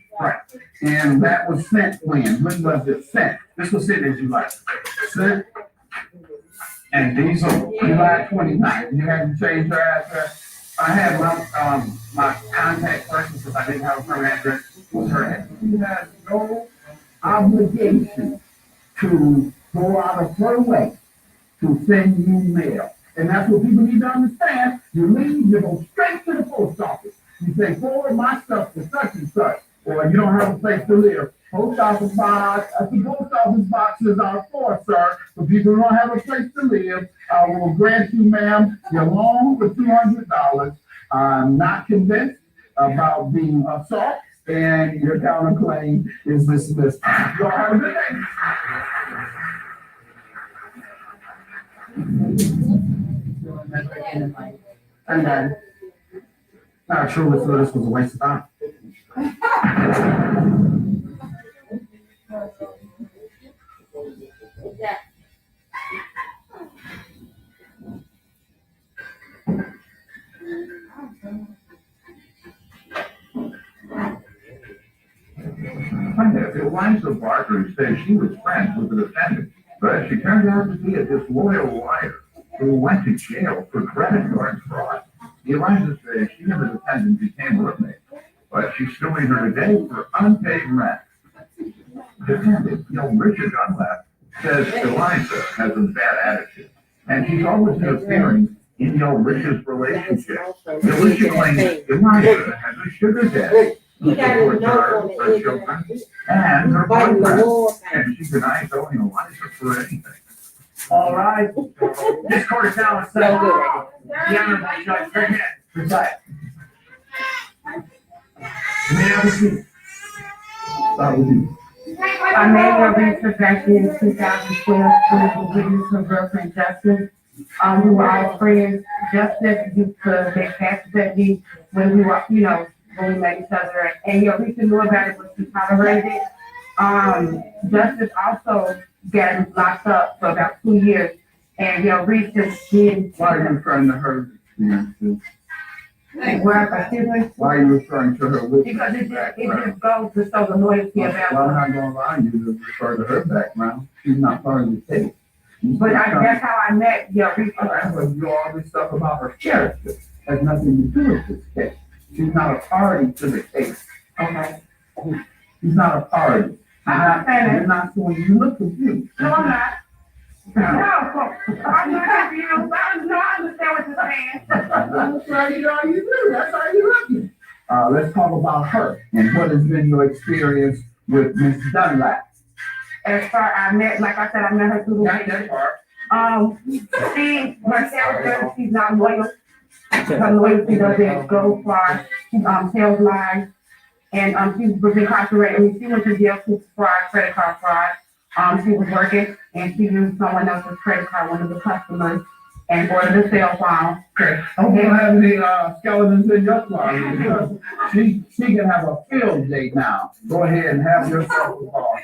And that was sent when? When was it sent? This was sent in July. Sent. And these are July 29th. You hadn't changed your address? I had my contact person, because I didn't have her address, was her address. She has no obligation to go out of her way to send you mail. And that's what people need to understand. You leave, you go straight to the post office. You say, forward my stuff to such and such, or you don't have a place to live. Post office box, the post office boxes are for, sir, for people who don't have a place to live. I will grant you, ma'am, your loan for $200. I'm not convinced about being assault, and your counterclaim is dismissed. You all have a good day. I'm done. I truly feel this was a waste of time. Eliza Barker said she was friends with the defendant, but she turned out to be a disloyal liar who went to jail for credit card fraud. Eliza says she and the defendant became roommates, but she's suing her today for unpaid rent. Defendant, Richard Dunlap, says Eliza has a bad attitude, and she's always interfering in Richard's relationship. Richard claims Eliza has a sugar daddy who supports her, her children, and her boyfriend, and she denies owing Eliza for anything. All right. This court is now in session. The Honorable Judge Burnett preside. You may have a seat. Start with you. I made your research back in 2012 to witness her girlfriend Justice. We were all friends. Justice used to make passes at me when we were, when we met each other. And Risa knew about it, but she tolerated it. Justice also got locked up for about 2 years. And Risa did. Why are you referring to her experiences? Why are you referring to her with? Because it just goes to show the loyalty Well, about I'm her. not gonna allow you to refer to her background. She's not part of the case. But that's how I met Risa. All right, but you all this stuff about her character has nothing to do with this case. She's not a party to the case. Okay. She's not a party. I understand You're not doing, you look confused. No, I'm not. No, I'm not confused. I understand what you're saying. That's all you do. That's all you're looking. Let's talk about her and what has been your experience with Ms. Dunlap. As far I met, like I said, I met her through Got the. that part. Her character, she's not loyal. Her loyalty doesn't go far. She tells lies. And she was incarcerated. I mean, she went to jail for fraud, credit card fraud. She was working and she used someone else's credit card, one of the customers, and ordered a cell phone. Okay. Don't have any skeletons in your closet because she can have a field day now. Go ahead and have yourself a ball.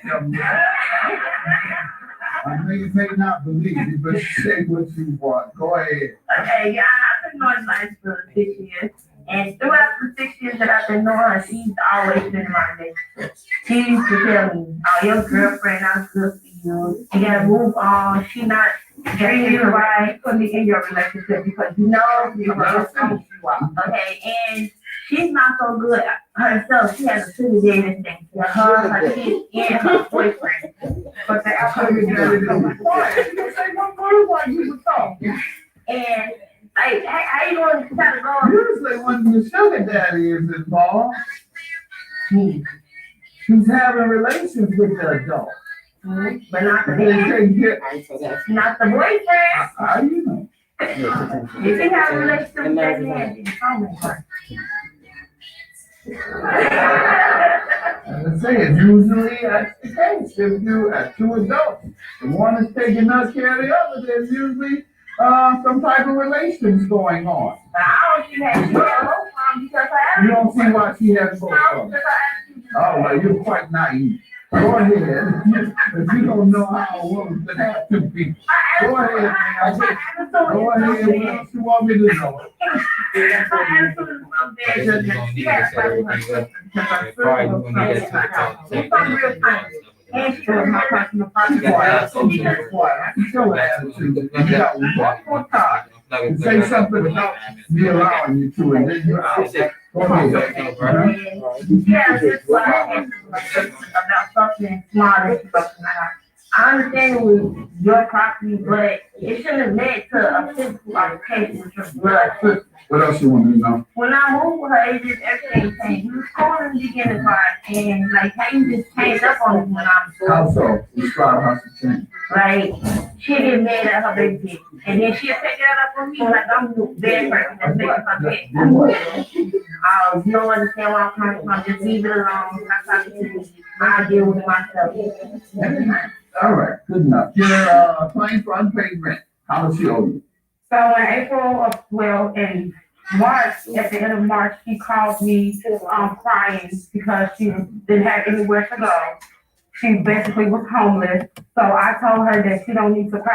I know you may not believe me, but say what you want. Go ahead. Okay, yeah, I've been knowing life for 6 years. And throughout the 6 years that I've been knowing her, she's always been my relationship. She used to tell me, oh, your girlfriend not good for you. You gotta move on. She not treating you right. Put me in your relationship because you know you are. Okay, and she's not so good herself. She has a sugar daddy thing. Her kids, and her boyfriend. But the alcohol You say one word while you were talking. and like, how you going to try to go? Usually when the sugar daddy is involved, she's having relations with the adult. But not the They man, take care. not the boyfriend. How do you know? If he has a relationship with that man, it's always her. As I say, it's usually that's the case. If you have two adults, the one is taking up care of the other, there's usually some type of relations going on. But I don't think that she has both of them because her You don't see why she has both of them. because her attitude. Oh, well, you're quite naive. Go ahead. If you don't know how a woman could have two people, go ahead. Her attitude Go ahead, what else you want me to know? Her attitude is so bad, just she had to fight with her sister because her sister was coming to my house. It's some real time. And she was my personal property. Quiet, so quiet. I can show an attitude. You got one more time to say something about me allowing you to, and then you're out. Go ahead. Yeah, just like about something small that you got from the house. I understand it was your property, but it shouldn't have led to a physical altercation with your blood sister. What else you want me to know? When I moved with her, it just everything changed. You was cool in the beginning part, and like how you just changed up on me when I was How so? Describe how she changed. like she get mad at her baby kid, and then she'll pick that up on me like I'm the bad person that's making her bad. You don't understand where I'm coming from. Just leave it alone. I'm talking to you. I'll deal with it myself. All right, good enough. Your claim for unpaid rent, how much she owe you? So in April of, well, in March, at the end of March, she called me, crying because she didn't have anywhere to go. She basically was homeless. So I told her that she don't need to cry.